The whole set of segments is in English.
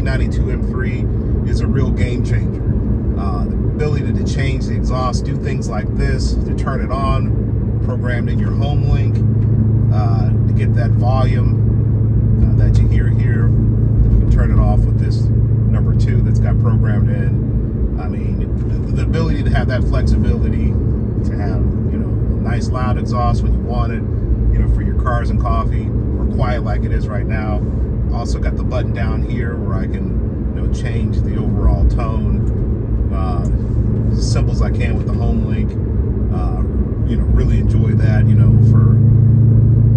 E92 M3 is a real game changer. The ability to change the exhaust, do things like this, to turn it on, programmed in your home link, to get that volume that you hear here. You can turn it off with this number 2 that's got programmed in. I mean, the ability to have that flexibility, to have, you know, a nice loud exhaust when you want it, you know, for your cars and coffee, or quiet like it is right now. Also got the button down here where I can, you know, change the overall tone, as simple as I can with the home link. You know, really enjoy that, you know, for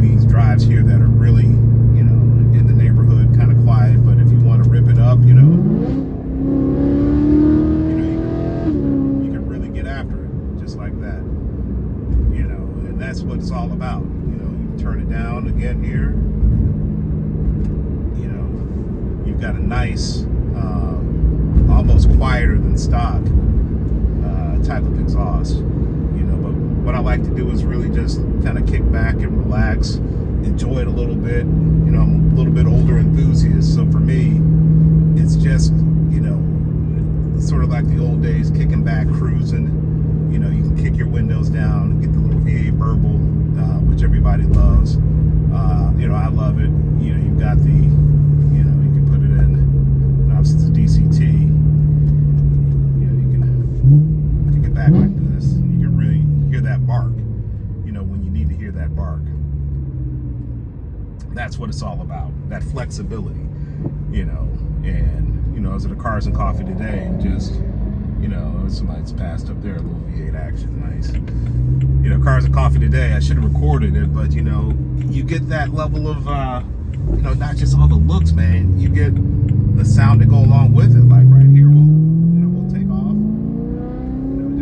these drives here that are really, you know, in the neighborhood, kind of quiet. But if you want to rip it up, you can really get after it, just like that. You know, and that's what it's all about. You know, you can turn it down again here. You know, you've got a nice, almost quieter than stock type of exhaust. You know, but what I like to do is really just kind of kick back and relax, enjoy it a little bit. You know, I'm a little bit older enthusiast, so for me, it's just, you know, sort of like the old days, kicking back, cruising. You know, you can kick your windows down, get the little V8 burble, which everybody loves. You know, I love it. You know, you've got the, you know, you can put it in, obviously it's a DCT. You know, you can kick it back like this. You can really hear that bark, you know, when you need to hear that bark. That's what it's all about, that flexibility, you know. And, you know, I was at a Cars and Coffee today, and just, you know, somebody's passed up there, a little V8 action, nice. You know, Cars and Coffee today, I should have recorded it, but, you know, you get that level of, you know, not just all the looks, man, you get the sound to go along with it. Like right here, we'll take off, you know,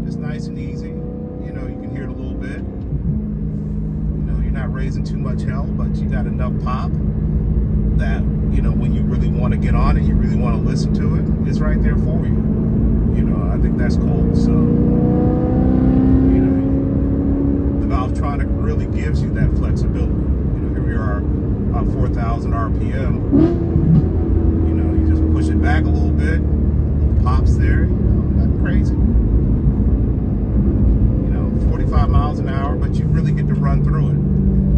just nice and easy. You know, you can hear it a little bit. You know, you're not raising too much hell, but you got enough pop that, you know, when you really want to get on it, you really want to listen to it, it's right there for you. You know, I think that's cool. So, you know, the Valvetronic really gives you that flexibility. You know, here we are, about 4,000 RPM. You know, you just push it back a little bit, little pops there, you know, not crazy. You know, 45 miles an hour, but you really get to run through it.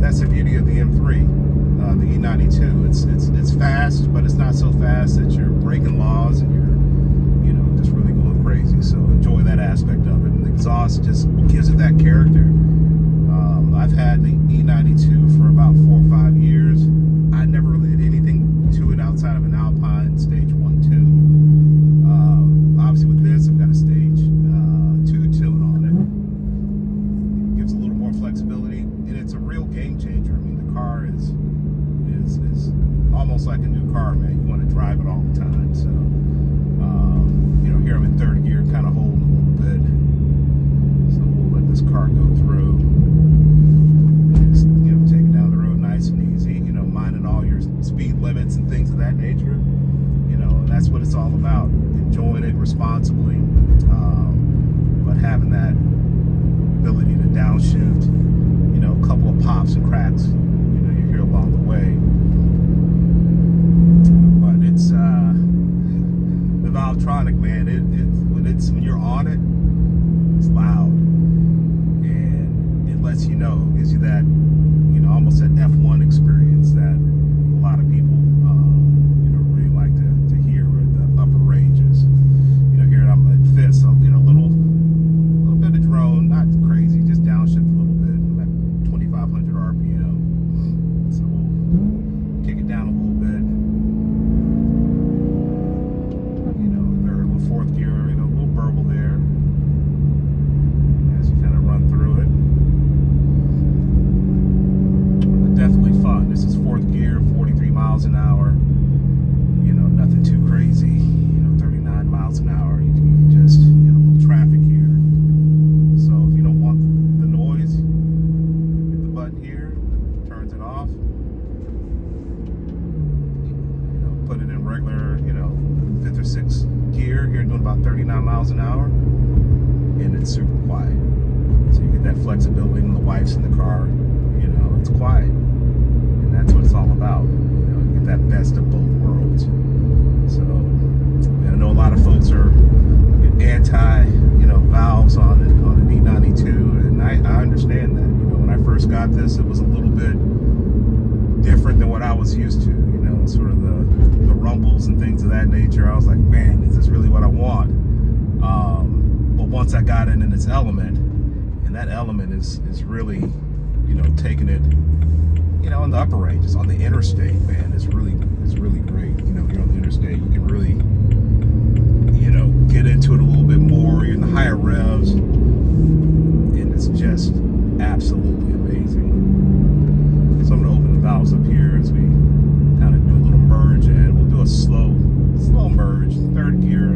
That's the beauty of the M3. The E92, it's fast, but it's not so fast that you're breaking laws and you're, you know, just really going crazy. So enjoy that aspect of it. And the exhaust just gives it that character. I've had the E92 for about 4 or 5 years. I never really did anything to it outside of an Alpine Stage 1 tune. Obviously with this, I've got a Stage 2 tune on it. It gives a little more flexibility, and it's a real game changer. I mean, the car is almost like a new car, man. You want to drive it all the time. So, you know, here I'm in 3rd gear, kind of holding a little bit. So we'll let this car go through. Just, you know, take it down the road nice and easy. You know, minding all your speed limits and things of that nature. You know, that's what it's all about. Enjoying it responsibly, but having that ability to downshift. You know, a couple of pops and cracks, you know, you hear along the way. But it's the Valvetronic, man. When you're on it, it's loud, and it lets you know, gives you that, you know, almost that F1 experience that a lot of people, you know, really like to hear with the upper ranges. You know, here I'm at 5th, so, you know, a little bit of drone, not crazy, just downshift a little bit. I'm at 2,500 RPM, so we'll kick it down a little bit. You know, they're a little 4th gear, you know, a little burble there as you kind of run through it. But definitely fun. This is 4th gear, 43 miles an hour. You know, nothing too crazy. You know, 39 miles an hour. You can just, you know, a little traffic here. So if you don't want the noise, hit the button here, turns it off. You know, put it in regular, you know, 5th or 6th gear. You're doing about 39 miles an hour, and it's super quiet. So you get that flexibility. When the wife's in the car, you know, it's quiet, and that's what it's all about. You know, you get that best of both worlds. was used to, sort of the rumbles and things of that nature. I was like, man, is this really what I want? But once I got in its element, and that element is really, taking it, in the upper ranges, on the interstate, man, it's really great. You're on the interstate, you can really, get into it a little bit more. You're in the higher revs, and it's just absolutely amazing. So I'm gonna open the valves up here as we kind of do a little merge, and we'll do a slow merge, third gear,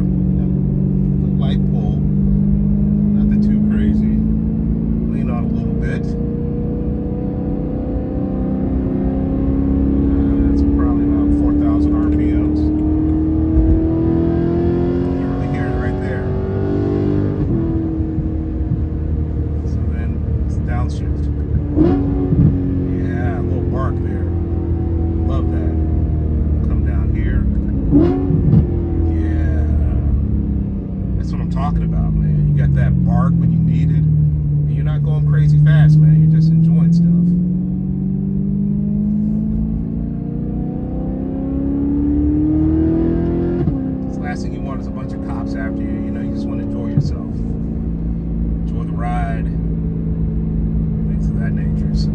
light pull, nothing too crazy. Lean on a little bit. It's probably about 4,000 RPMs. You really hear it right there. So then it's downshift. Yeah, a little bark there. Love that. Come down here. Yeah. That's what I'm talking about, man. You got that bark when you need it. And you're not going crazy fast, man. You're just enjoying stuff. The last thing you want is a bunch of cops after you. You just want to enjoy yourself. Enjoy the ride. Things of that nature. So, it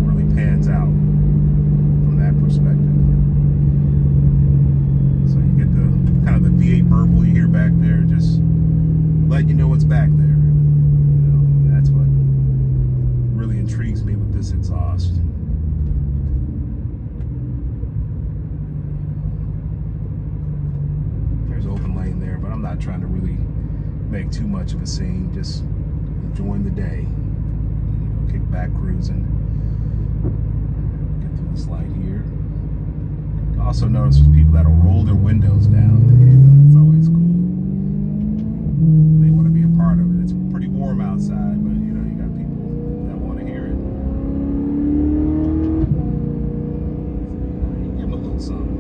really pans out from that perspective. So you get the kind of the V8 burble you hear back there, just letting you know what's back there. That's what really intrigues me with this exhaust. There's open lane there, but I'm not trying to really make too much of a scene, just enjoying the day. Kick back cruising. Get through this light here. Also notice there's people that'll roll their windows down. It's always cool. They want to be a part of it. It's pretty warm outside, but you got people that want to hear it. Give them a little something.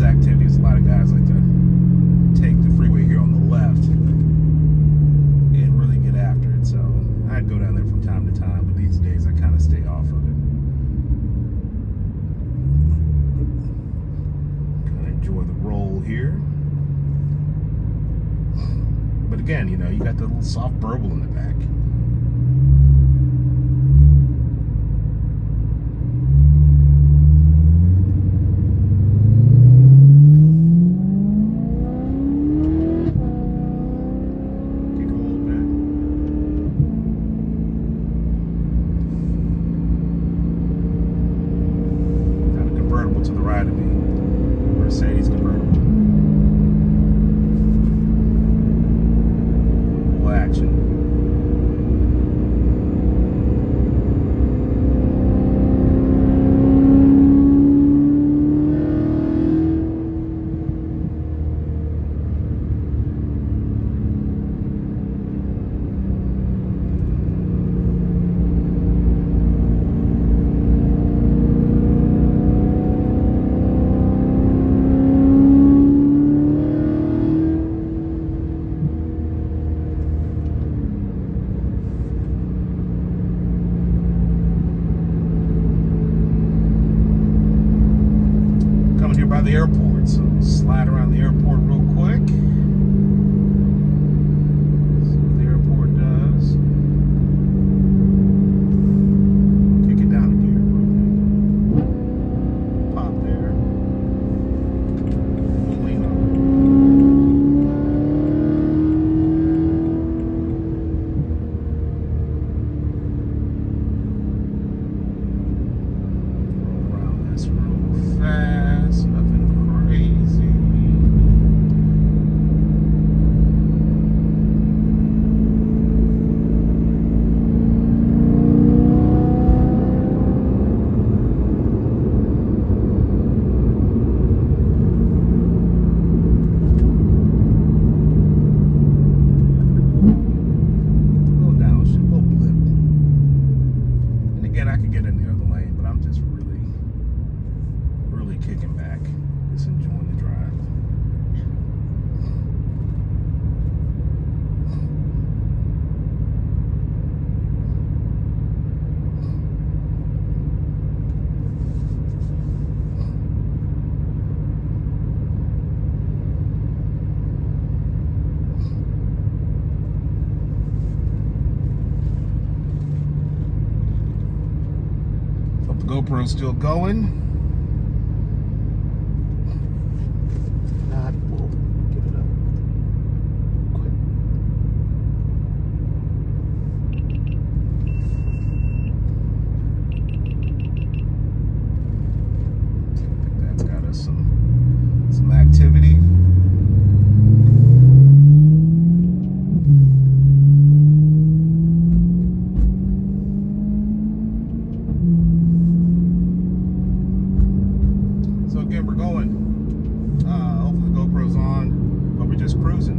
Activities. A lot of guys like to take the freeway here on the left and really get after it. So I'd go down there from time to time, but these days I kind of stay off of it. Kind of enjoy the roll here. But again, you got the little soft burble in the back. To the right of me, Mercedes convertible. Full action. By the airport, so slide around the airport real quick. See what the airport does. Kick it down a gear real quick. Pop there. Lean on it. Roll around this real fast. Nothing crazy. GoPro's still going. Not, we'll get it up quick. I think that's got us some activity. So again, we're going. Hopefully the GoPro's on, but we're just cruising.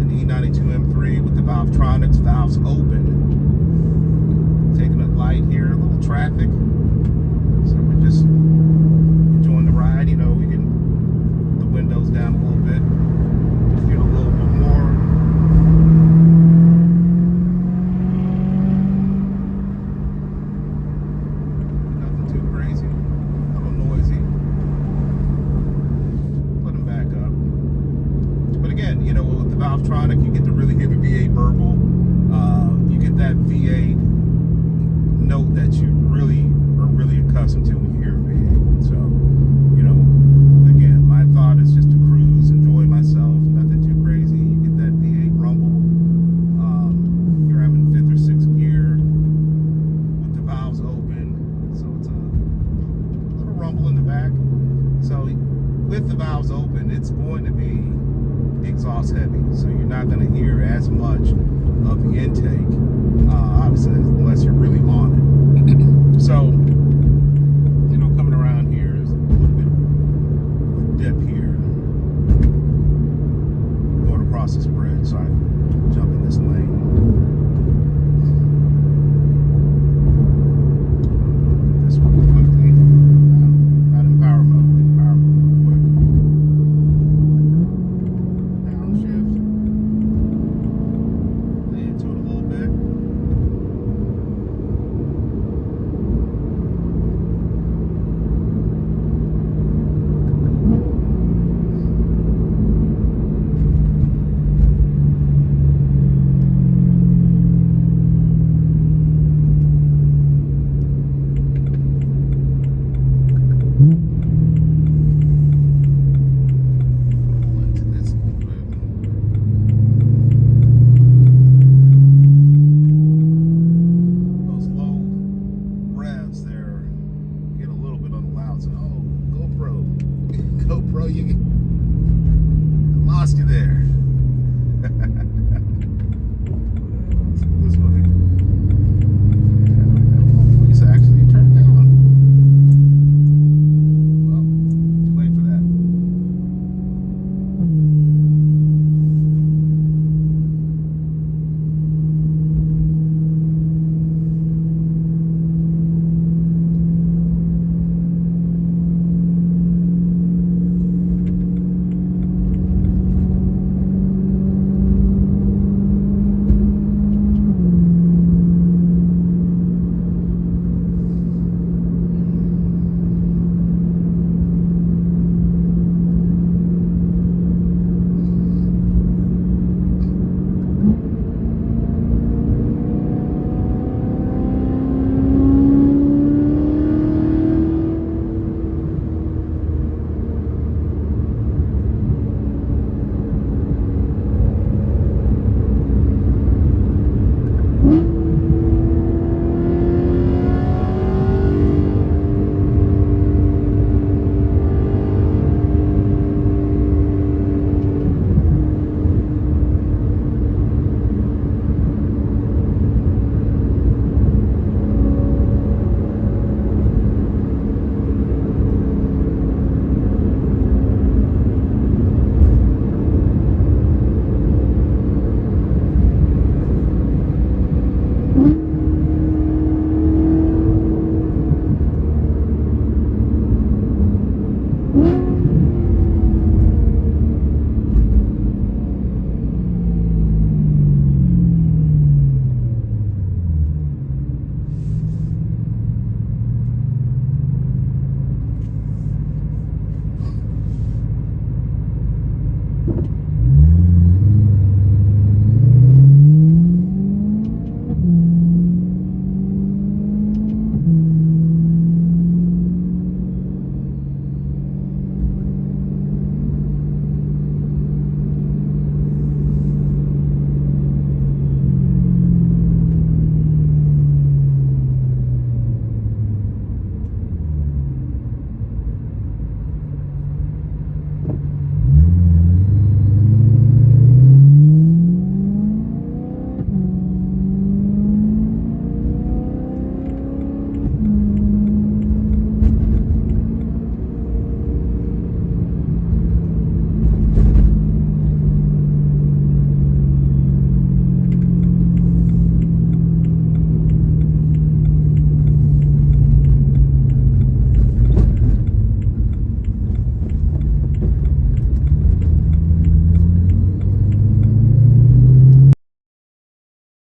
In the E92 M3 with the Valvetronics valves open. Taking it light here, a little traffic. So we're just enjoying the ride. You know, we can put the windows down a little bit. Get a little bit more. Nothing too crazy. A little noisy. Put them back up. But again, you know, with the Valvetronic, you get to really hear the V8 burble. You get that V8 note that you really are really accustomed to when you hear a V8. So, you know, again, my thought is just to cruise, enjoy myself, nothing too crazy. You get that V8 rumble. Here I'm in 5th or 6th gear with the valves open, so it's a little rumble in the back. So with the valves open, it's going to be exhaust heavy, so you're not going to hear as much of the intake, obviously, unless you're really on it. So, you know, coming around here is a little bit of a dip here, going across this bridge, so I jump in this lane. This one quickly. Not in power mode, real quick. Downshift. Lay into it a little bit. Into this a little bit. Those low revs there get a little bit on the loud side. Oh, GoPro. GoPro, I lost you there.